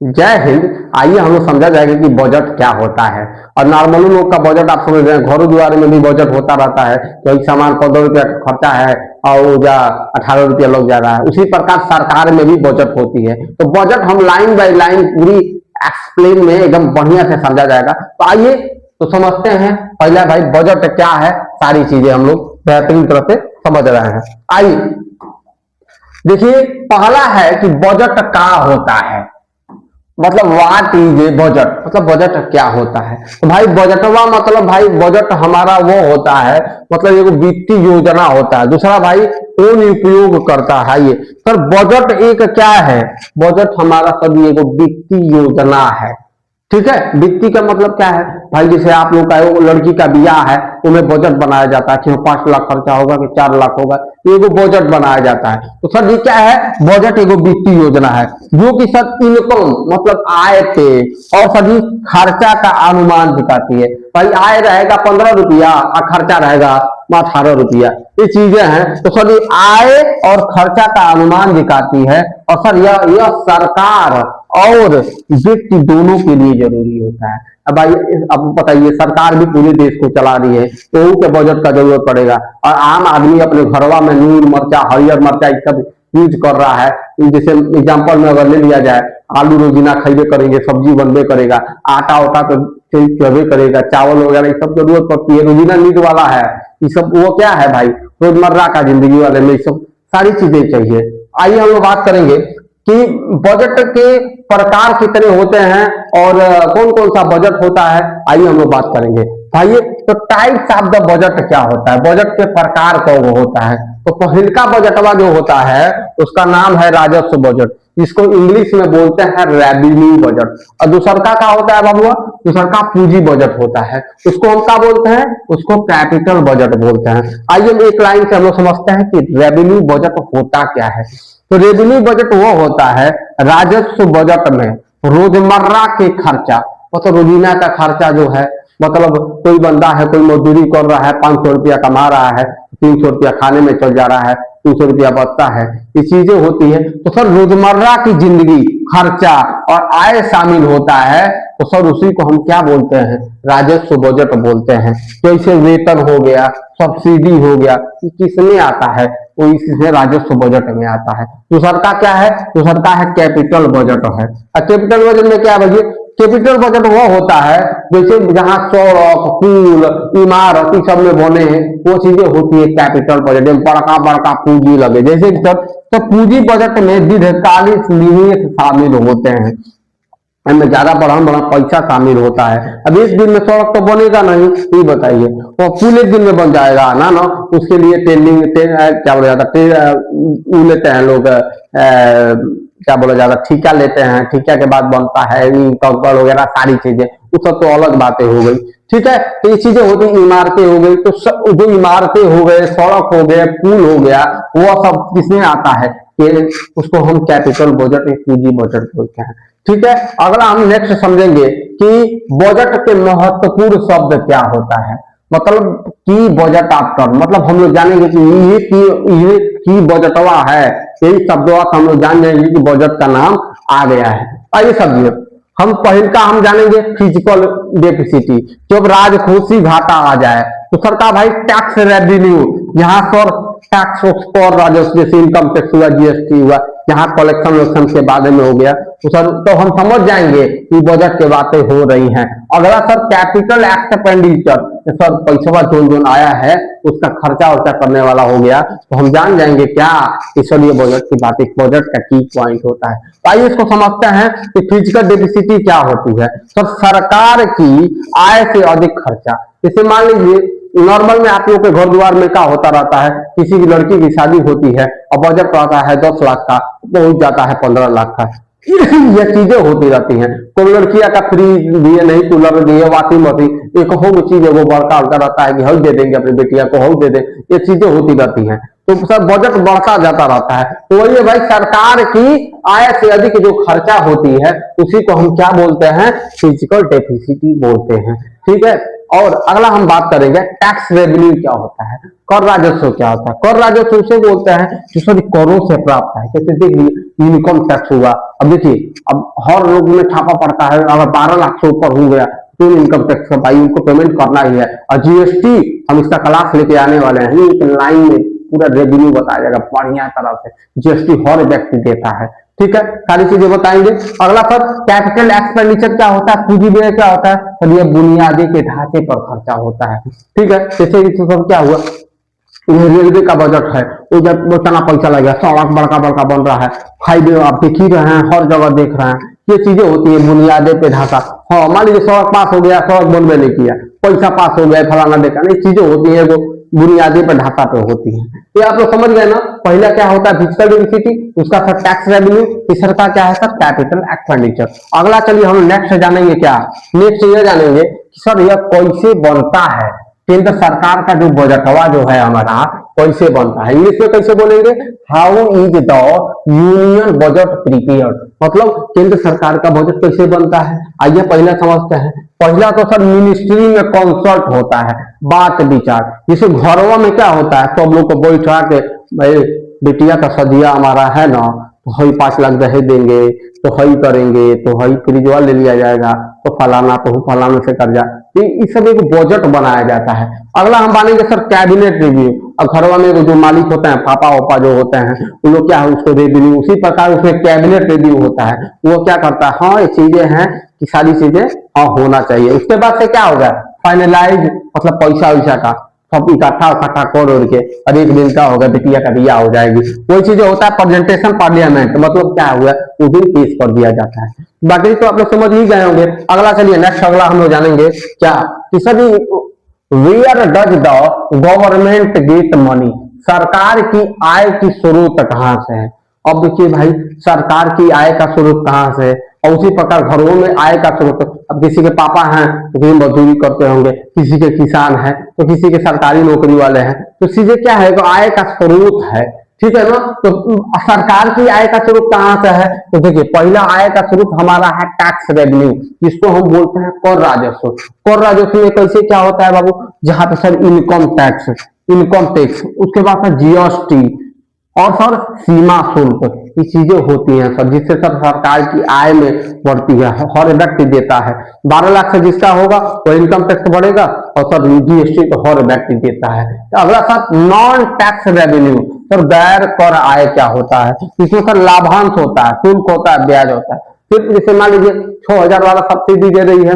जय हिंद। आइए हम लोग समझा जाएगा कि बजट क्या होता है। और नॉर्मली लोग का बजट आप समझ रहे हैं, घरों द्वार में भी बजट होता रहता है। तो एक सामान 15 रुपया का खर्चा है और वो जा 18 रुपया लग जा रहा है। उसी प्रकार सरकार में भी बजट होती है। तो बजट हम लाइन बाय लाइन पूरी एक्सप्लेन में एकदम बढ़िया से समझा जाएगा। तो आइए तो समझते हैं पहले भाई बजट क्या है। सारी चीजें हम लोग बेहतरीन तरह से समझ रहे हैं। आइए देखिए, पहला है कि बजट क्या होता है। मतलब व्हाट इज ए बजट, मतलब बजट क्या होता है। तो भाई बजटवा मतलब भाई बजट हमारा वो होता है, मतलब एक वित्तीय योजना होता है। दूसरा भाई कौन उपयोग करता है ये सर। बजट एक क्या है, बजट हमारा सभी एक वित्तीय योजना है। ठीक है, वित्तीय का मतलब क्या है भाई, जैसे आप लोग का लड़की का ब्याह है, उन्हें बजट बनाया जाता है कि 5 लाख खर्चा होगा कि 4 लाख होगा, एगो बजट बनाया जाता है। तो सर ये क्या है, बजट एगो वित्तीय योजना है जो कि सर इनकम मतलब आय पे और सर ये खर्चा का अनुमान दिखाती है। भाई आय रहेगा 15 रुपया और खर्चा रहेगा 18 रुपया, ये चीजें हैं। तो सर ये आय और खर्चा का अनुमान दिखाती है। और सर यह सरकार और व्यक्ति दोनों के लिए जरूरी होता है। अब भाई अब बताइए, सरकार भी पूरे देश को चला रही है तो के बजट का जरूरत पड़ेगा। और आम आदमी अपने घरवा में नून मरचा हरियर मरचा ये सब यूज कर रहा है। जैसे एग्जाम्पल में अगर ले लिया जाए, आलू रोजीना खरीदे करेंगे, सब्जी बनबे करेगा, आटा उटा तो चढ़बे करेगा, चावल वगैरह ये सब जरूरत पड़ती है, रोजीना नीड वाला है। ये सब वो क्या है भाई, रोजमर्रा का जिंदगी वाले में ये सब सारी चीजें चाहिए। आइए हम लोग बात करेंगे कि बजट के प्रकार कितने होते हैं और कौन कौन सा बजट होता है। आइए हम लोग बात करेंगे भाई। तो टाइप्स ऑफ द बजट क्या होता है, बजट के प्रकार कौन होता है। तो पहला बजटवा जो होता है उसका नाम है राजस्व बजट, जिसको इंग्लिश में बोलते हैं रेवेन्यू बजट। और दूसरा का होता है बाबुआ, दूसरा का पूंजी बजट होता है, उसको हम क्या बोलते हैं, उसको कैपिटल बजट बोलते हैं। आइए एक लाइन से हम लोग समझते हैं कि रेवेन्यू बजट होता क्या है। तो रेवेन्यू बजट वो होता है, राजस्व बजट में रोजमर्रा के खर्चा, मतलब रोजीना का खर्चा जो है, मतलब कोई बंदा है, कोई मजदूरी कर रहा है, 500 रुपया कमा रहा है, 300 रुपया खाने में चल जा रहा है, 300 रुपया बचता है, ये चीजें होती है। तो सर रोजमर्रा की जिंदगी खर्चा और आय शामिल होता है। तो सर उसी को हम क्या बोलते हैं, राजस्व बजट बोलते हैं। जैसे वेतन हो गया, सब्सिडी हो गया, ये किसमें आता है, वो इससे राजस्व बजट में आता है। दूसरा का क्या है, दूसरा का है कैपिटल बजट है। और कैपिटल बजट में क्या है, कैपिटल बजट वो होता है जैसे जहां सड़क पुल इमारत सब में बने हैं, वो चीजें होती है कैपिटल बजट में, बड़का बड़का पूंजी लगे। जैसे तो पूंजी बजट में दीर्घकालिक निवेश शामिल होते हैं, इनमें ज्यादा बड़ा पैसा शामिल होता है। अब एक दिन में सड़क तो बनेगा नहीं, ये बताइए, वो पुल एक दिन में बन जाएगा ना, उसके लिए ट्रेनिंग क्या बोला जाता है, वो लेते हैं लोग, क्या बोला जाता है, ठेका लेते हैं, ठेका के बाद बनता है कंकड़ वगैरह सारी चीजें, वो सब तो अलग बातें हो गई। ठीक है, तो ये चीजें होती, इमारतें हो गई, तो जो इमारतें हो गए, सड़क हो गए, पुल हो गया, वो सब किसमें आता है, कि उसको हम कैपिटल बजट या पूंजी बजट बोलते हैं। ठीक है, अगला हम नेक्स्ट समझेंगे कि बजट के महत्वपूर्ण शब्द क्या होता है। मतलब की बजट आफ्टर, मतलब हम लोग जानेंगे कि ये की बजटवा है, यही शब्दवा हम लोग जान जाएंगे कि बजट का नाम आ गया है। आइए समझिए, हम पहल का हम जानेंगे फिजिकल डेफिसिटी, जब राजकोषीय घाटा आ जाए। तो सरकार भाई टैक्स रेवेन्यू, यहाँ पर टैक्स और राजस्व, जैसे इनकम टैक्स हुआ, जीएसटी हुआ, यहाँ कलेक्शन वेक्शन के बारे में हो गया, तो सर तो हम समझ जाएंगे कि बजट की बातें हो रही हैं। अगला सर कैपिटल एक्सपेंडिचर, सर पैसा जो आया है उसका खर्चा वर्चा करने वाला हो गया, तो हम जान जाएंगे क्या, इसलिए बजट की बातें, बजट का की पॉइंट होता है। तो आइए इसको समझते हैं कि फिजिकल डेफिसिटी क्या होती है। सर सरकार की आय से अधिक खर्चा, जैसे मान लीजिए नॉर्मल में आप लोग के घर द्वार में क्या होता रहता है, किसी की लड़की की शादी होती है और बजट रहता है 10 लाख का, पहुंच जाता है 15 लाख का। ये चीजें होती रहती हैं। कोई लड़कियां का फ्रिज दिए नहीं, कूलर दिए, वॉशिंग मशीन, एक हो चीज है वो बड़का होता रहता है कि हल दे देंगे अपनी बेटिया को, हल दे दे, ये चीजें होती रहती हैं। तो सब बजट बढ़ता जाता रहता है। तो वही भाई सरकार की आय से अधिक जो खर्चा होती है उसी को हम क्या बोलते हैं, फिजिकल डेफिसिटी बोलते हैं। ठीक है, और अगला हम बात करेंगे टैक्स रेवेन्यू क्या होता है, कर राजस्व क्या होता है। कर राजस्व उसे बोलते हैं जो सभी करों से प्राप्त है। जैसे देखिए इनकम टैक्स हुआ, अब देखिए अब हर लोग में छापा पड़ता है, अगर 12 लाख से ऊपर हो गया तो इनकम टैक्स का भाई उनको पेमेंट करना ही है। और जीएसटी हम इसका क्लास लेके आने वाले हैं, एक लाइन में पूरा रेवेन्यू बताया जाएगा बढ़िया तरह से। जीएसटी हर व्यक्ति देता है, ठीक है, सारी चीजें बताएंगे। अगला सर कैपिटल एक्सपेंडिचर क्या होता है, पूंजी व्यय क्या होता है, तो ये बुनियादी के ढांचे पर खर्चा होता है, ठीक है। जैसे सब क्या हुआ, रेलवे का बजट है, वो जब इतना पैसा लगा, सड़क बड़का बड़का बन रहा है, हाईवे आप देख ही रहे हैं, हर जगह देख रहे हैं, ये चीजें होती है बुनियादी पे ढांचा। हाँ मान लीजिए सड़क पास हो गया, सड़क बनवे नहीं किया, पैसा पास हो गया, फलाना देखा नहीं, चीजें होती है वो बुनियादी पे ढांचा पे होती है। ये आप लोग समझ गए ना। पहला क्या होता है फिजिकल डिविसिटी, उसका सर टैक्स रेवेन्यू, तीसरा का क्या है सर कैपिटल एक्सपेंडिचर। अगला चलिए हम नेक्स्ट जानेंगे, क्या नेक्स्ट ये जानेंगे कि सर यह कैसे बनता है, केंद्र सरकार का जो बजटवा जो है हमारा कैसे बनता है। इंग्लिश में कैसे बोलेंगे, how is the union budget prepared, मतलब केंद्र सरकार का बजट कैसे बनता है। आइए पहला समझते हैं। पहला तो सर मिनिस्ट्री में कंसल्ट होता है, बात विचार, जैसे घरवा में क्या होता है, सब लोग को बैठा के भाई बेटिया का सदिया हमारा है ना, तो हई 5 लाख दहेज देंगे, तो हई करेंगे, तो हई फ्रिजवा ले लिया जाएगा, तो फलाना तो फलाना से कर्जा, इस सब एक बजट बनाया जाता है। अगला हम मानेंगे सर कैबिनेट रिव्यू। अब घरवा में जो मालिक होते हैं, पापा ओपा जो होते हैं, उन लोग क्या है उसको रिव्यू, उसी प्रकार उसमें कैबिनेट रिव्यू होता है। वो क्या करता है, हाँ ये चीजें हैं कि सारी चीजें हाँ होना चाहिए। उसके बाद से क्या होगा फाइनलाइज, मतलब पैसा वैसा का सब इकट्ठा इकट्ठा कर के, और एक दिन का होगा बिटिया का बिया हो जाएगी। वही चीजें होता है प्रेजेंटेशन पार्लियामेंट, मतलब क्या हुआ उस दिन पेश कर दिया जाता है। बाकी तो आप लोग समझ ही गए होंगे। अगला चलिए नेक्स्ट, अगला हम लोग जानेंगे क्या कि सभी where does the government get money, सरकार की आय की स्रोत कहाँ से है। अब देखिए भाई सरकार की आय का स्रोत कहाँ से है, और उसी प्रकार घरों में आय का स्रोत। अब किसी के पापा हैं तो कोई मजदूरी करते होंगे, किसी के किसान हैं तो किसी के सरकारी नौकरी वाले हैं, तो चीजें क्या है, तो आय का स्रोत है, ठीक है ना। तो सरकार की आय का स्रोत कहाँ से है, तो देखिए पहला आय का स्रोत हमारा है टैक्स रेवेन्यू, जिसको हम बोलते हैं कर राजस्व। कर राजस्व में कैसे क्या होता है बाबू, जहां पे sir income tax, income tax, उसके बाद सर जीएसटी और सर सीमा शुल्क, ये चीजें होती हैं सर, जिससे सर सरकार की आय में बढ़ती है, हर व्यक्ति देता है। 12 लाख से जिसका होगा वो इनकम टैक्स बढ़ेगा, और सर जीएसटी तो हर व्यक्ति देता है। तो अगला sir non tax revenue, sir गैर कर आय क्या होता है, इसमें सर लाभांश होता है, शुल्क होता है, ब्याज होता है। फिर जैसे मान लीजिए 6,000 वाला सब्सिडी दे रही है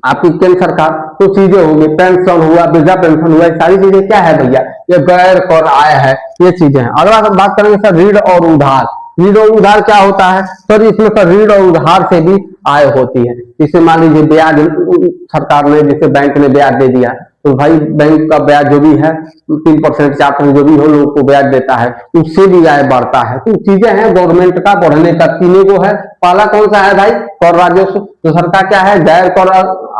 आपकी केंद्र सरकार, तो चीजें होंगी, पेंशन हुआ, वृद्धा पेंशन हुआ, सारी चीजें क्या है भैया, ये गैर कर आय है, ये चीजें हैं। अगला हम बात करेंगे सर ऋण और उधार। ऋण और उधार क्या होता है सर, इसमें सर ऋण और उधार से भी आय होती है। जैसे मान लीजिए ब्याज सरकार ने, जैसे बैंक ने ब्याज दे दिया, तो भाई बैंक का ब्याज जो भी है 3% 4% जो भी हो लोगों को ब्याज देता है, उससे भी आय बढ़ता है। तो चीजें हैं गवर्नमेंट का बढ़ने का, तीनों को है। पहला कौन सा है भाई, कर राजस्व, दूसरा का क्या है गैर कर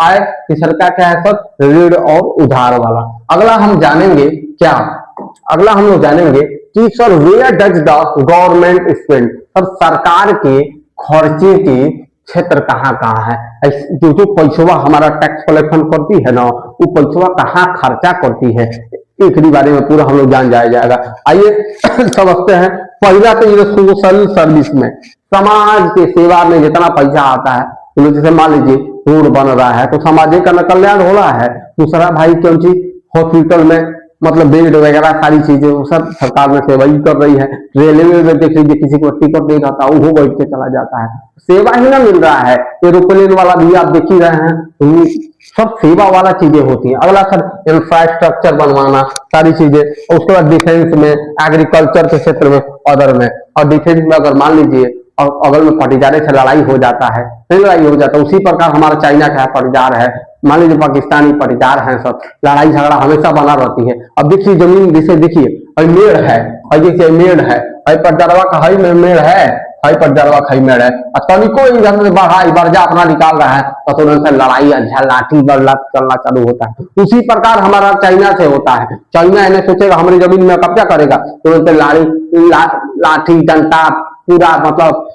आय, तीसरा का क्या है सर ऋण और उधार वाला। अगला हम जानेंगे क्या, अगला हम लोग जानेंगे कि sir where does the government spend, sir सरकार के खर्चे के क्षेत्र कहाँ कहाँ है, जो जो पैसवा हमारा टैक्स कलेक्शन करती है ना, वो पैसवा कहाँ खर्चा करती है, एक बारे में पूरा हम लोग जान जाएगा। आइए समझते हैं। पहला तो ये सोशल सर्विस में, समाज के सेवा में जितना पैसा आता है, तो जैसे मान लीजिए रोड बन रहा है तो सामाजिक कल्याण हो रहा है। दूसरा भाई कौन चीज, हॉस्पिटल में मतलब बेड वगैरह सारी चीजें वो सब सरकार में सेवा ही कर रही है। रेलवे में देख लीजिए किसी को टिकट नहीं रहता, वो बैठ के चला जाता है, सेवा ही ना मिल रहा है। एरोप्लेन वाला भी आप देख ही रहे हैं, तो सब सेवा वाला चीजें होती हैं। अगला सर इंफ्रास्ट्रक्चर बनवाना, सारी चीजें। और उसके बाद डिफेंस में, एग्रीकल्चर के क्षेत्र में, अदर में। और डिफेंस में अगर मान लीजिए और अगर में पटीदारे से लड़ाई हो जाता है, नहीं लड़ाई हो जाता, उसी प्रकार हमारा चाइना का पटीदार है, मान लीजिए पाकिस्तानी पटीदार है, सब लड़ाई झगड़ा हमेशा बना रहती है। अब देखिए जमीन जैसे देखिए मेड़ है, और जैसे मेड़ है, पटदरवा का हई में मेड़ है, हई पटदरवा खई मेड़ है, और तनिको इधर से बढ़ाई बर्जा अपना निकाल रहा है तो तुरंत लड़ाई लाठी बरला चलना चालू होता है। उसी प्रकार हमारा चाइना से होता है। चाइना इन्हें सोचेगा हमारी जमीन में कब्जा करेगा, तुरंत लाठी डंडा पूरा मतलब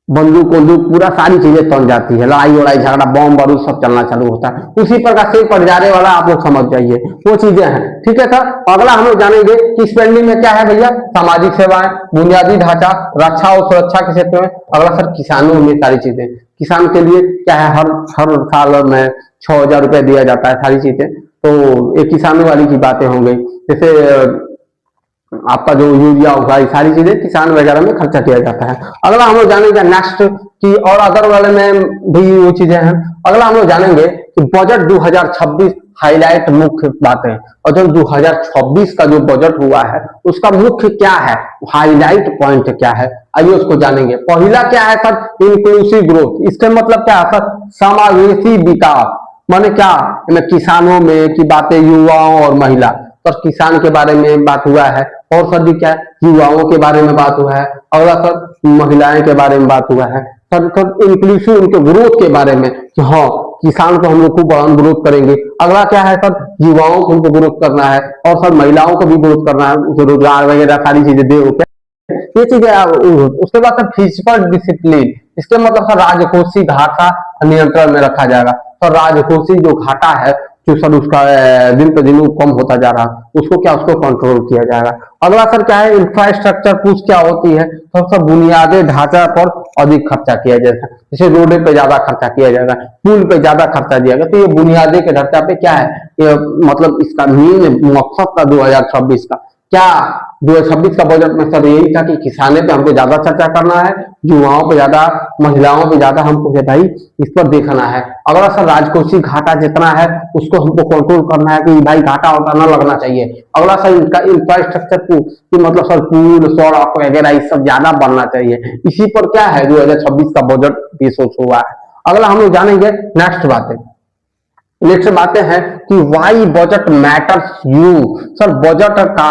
बंदूक बंदूक पूरा सारी चीजें तन जाती है, लड़ाई वड़ाई झगड़ा बम बारूद सब चलना चालू होता है, उसी पर का सेल पड़ जाने वाला आप लोग समझ जाइए, वो चीजें हैं। ठीक है सर, अगला हम लोग जानेंगे कि स्पेंडिंग में क्या है भैया, सामाजिक सेवाएं, बुनियादी ढांचा, रक्षा और सुरक्षा के क्षेत्र में। अगला सर किसानों में सारी चीजें, किसान के लिए क्या है, हर साल में 6,000 रुपये दिया जाता है, सारी चीजें। तो ये किसानों वाली की बातें हो गई। जैसे आपका जो यूरिया होगा, ये सारी चीजें किसान वगैरह में खर्चा किया जाता है। अगला हम लोग जानेंगे नेक्स्ट की, और अदर वाले में भी वो चीजें हैं। अगला हम लोग जानेंगे कि बजट 2026 हाईलाइट मुख्य बातें, और जो 2026 का जो बजट हुआ है उसका मुख्य क्या है, हाईलाइट पॉइंट क्या है, आइए उसको जानेंगे। पहला क्या है सर, इंक्लूसिव ग्रोथ। इसका मतलब क्या है सर, समावेशी विकास। माने क्या, किसानों में की बातें, युवाओं और महिला, तो किसान के बारे में बात हुआ है, और सर भी क्या है, युवाओं के बारे में बात हुआ है। अगला सर महिलाएं के बारे में बात हुआ है। सर इंक्लूसिव उनके ग्रोथ के बारे में कि हाँ किसान को हम लोग खूब ग्रोथ करेंगे। अगला क्या है सर, युवाओं को उनको ग्रोथ करना है, और सर महिलाओं को भी ग्रोथ करना है, उनको रोजगार वगैरह सारी चीजें दे, ये चीजें। उसके बाद सर फिजिकल डिसिप्लिन, इसके मतलब सर राजकोषीय घाटा नियंत्रण में रखा जाएगा। तो राजकोषीय जो घाटा है, जो सर उसका दिन पे दिन कम होता जा रहा, उसको क्या, उसको कंट्रोल किया जाएगा। अगला सर क्या है, इंफ्रास्ट्रक्चर पुश क्या होती है, तो सब बुनियादी ढांचा पर अधिक खर्चा किया जाएगा। जैसे रोडे पे ज्यादा खर्चा किया जाएगा, पुल पे ज्यादा खर्चा दिया जाएगा, तो ये बुनियादी के ढांचा पे क्या है, ये मतलब इसका मेन मकसद था 2026 का क्या, 2026 का बजट में सर यही था कि किसानों पे हमको ज्यादा चर्चा करना है, युवाओं पे ज्यादा, महिलाओं पे ज्यादा हमको भाई इस पर देखना है। अगला सर राजकोषीय घाटा जितना है उसको हमको कंट्रोल करना है कि भाई घाटा वाटा ना लगना चाहिए। अगला सर इनका इंफ्रास्ट्रक्चर की मतलब सर पुल सड़क वगैरह ये सब ज्यादा बनना चाहिए। इसी पर क्या है 2026 का बजट पेश हुआ है। अगला हम लोग जानेंगे नेक्स्ट बातें हैं कि why budget matters you. Sir budget का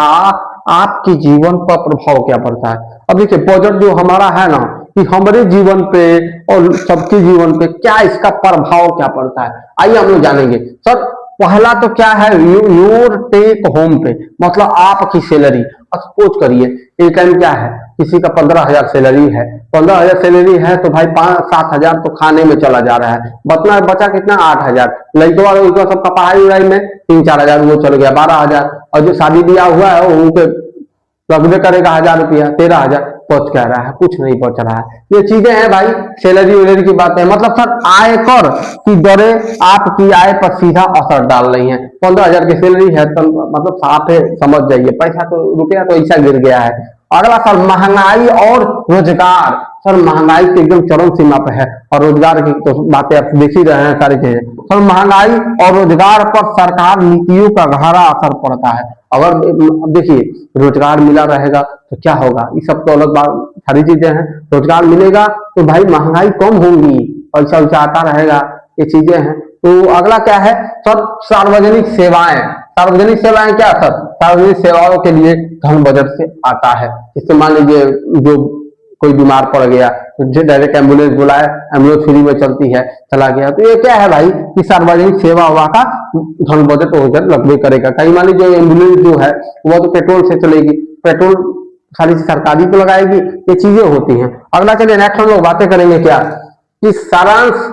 आपके जीवन पर प्रभाव क्या पड़ता है। अब देखिए बजट जो हमारा है ना, कि हमारे जीवन पे और सबके जीवन पे क्या इसका प्रभाव क्या पड़ता है, आइए हम लोग जानेंगे। सर पहला तो क्या है, योर टेक होम पे, मतलब आपकी सैलरी। सपोज करिए एक टाइम क्या है, किसी का 15,000 सैलरी है, 15,000 सैलरी है तो भाई 5-7,000 तो खाने में चला जा रहा है, बचा कितना 8,000। लड़का सबका पढ़ाई उड़ाई में 3-4 हजार वो चल गया, 12,000। और जो शादी ब्याह हुआ है उनके लगभग करेगा 1,000 रुपया, 13,000 बच कह रहा है, कुछ नहीं बच रहा है। ये चीजें हैं भाई, सैलरी वैलरी की बात है, मतलब सर आयकर की दरें आपकी आय पर सीधा असर डाल रही हैं। 15,000 की सैलरी है तो मतलब साफ है, समझ जाइए पैसा तो रुपया तो ऐसा गिर गया है। अगला सर महंगाई और रोजगार। सर महंगाई तो एकदम चरम सीमा पे है, और रोजगार की तो बातें आप देख ही रहे हैं सारी चीजें। सर महंगाई और रोजगार पर सरकार नीतियों का गहरा असर पड़ता है। अगर देखिए रोजगार मिला रहेगा तो क्या होगा, ये सब तो अलग बात, सारी चीजें हैं। रोजगार मिलेगा तो भाई महंगाई कम होगी, पैसा वैसा आता रहेगा, ये चीजें हैं। तो अगला क्या है सर, सार्वजनिक सेवाएं। सार्वजनिक सेवाएं क्या सर, सार्वजनिक सेवाओं के लिए धन बजट से आता है। जैसे मान लीजिए जो कोई बीमार पड़ गया तो डायरेक्ट एम्बुलेंस बुलाए, एम्बुलेंस फ्री में चलती है, चला गया, तो ये क्या है भाई कि सार्वजनिक सेवा हुआ का धन बजट होकर लगभग करेगा। कहीं मान लीजिए एम्बुलेंस जो है वो तो पेट्रोल से चलेगी, पेट्रोल सारी सरकारी को लगाएगी, ये चीजें होती हैं। अगला चलिए नेक्स्ट हम लोग बातें करेंगे क्या, कि सारांश,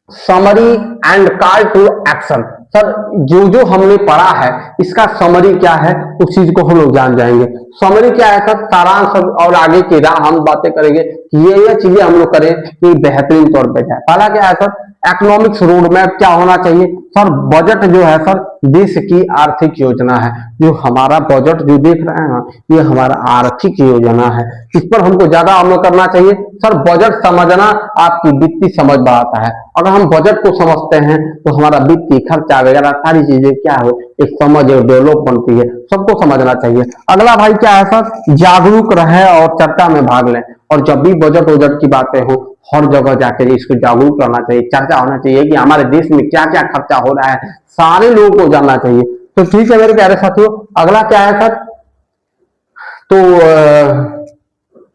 summary and call to action. Sir जो हमने पढ़ा है इसका समरी क्या है उस चीज को हम लोग जान जाएंगे। समरी क्या है सर, सारांश, और आगे की राह हम बातें करेंगे कि ये चीजें हम लोग करें कि बेहतरीन तौर पे जाए। पहला क्या है सर, इकोनॉमिक्स रोड मैप क्या होना चाहिए। सर बजट जो है सर देश की आर्थिक योजना है। जो हमारा बजट जो देख रहे हैं ना, ये हमारा आर्थिक योजना है, इस पर हमको ज्यादा अमल करना चाहिए। सर बजट समझना आपकी वित्तीय समझ बढ़ाता है। अगर हम बजट को समझते हैं तो हमारा वित्तीय खर्चा वगैरह सारी चीजें क्या हो, एक समझ और डेवलप बनती है, सबको समझना चाहिए। अगला भाई क्या है सर, जागरूक रहे और चर्चा में भाग लें। और जब भी बजट की बातें हो हर जगह जाकर इसको जागरूक करना चाहिए, चर्चा होना चाहिए कि हमारे देश में क्या क्या खर्चा हो रहा है, सारे लोगों को जानना चाहिए। तो ठीक है मेरे प्यारे साथियों, अगला क्या है सर, तो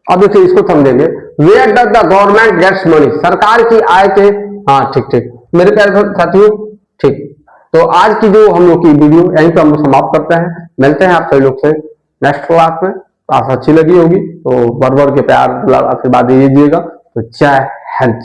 अब देखिए इसको समझेंगे। Where does the government gets money, सरकार की आय के, हाँ ठीक मेरे प्यारे साथियों, ठीक। तो आज की जो हम लोग की वीडियो यहीं पर हम लोग समाप्त करते हैं, मिलते हैं आप सभी लोग से नेक्स्ट क्लास में। क्लास अच्छी लगी होगी तो बढ़ बढ़ के प्यार आशीर्वाद दीजिएगा। तो जय हिंद।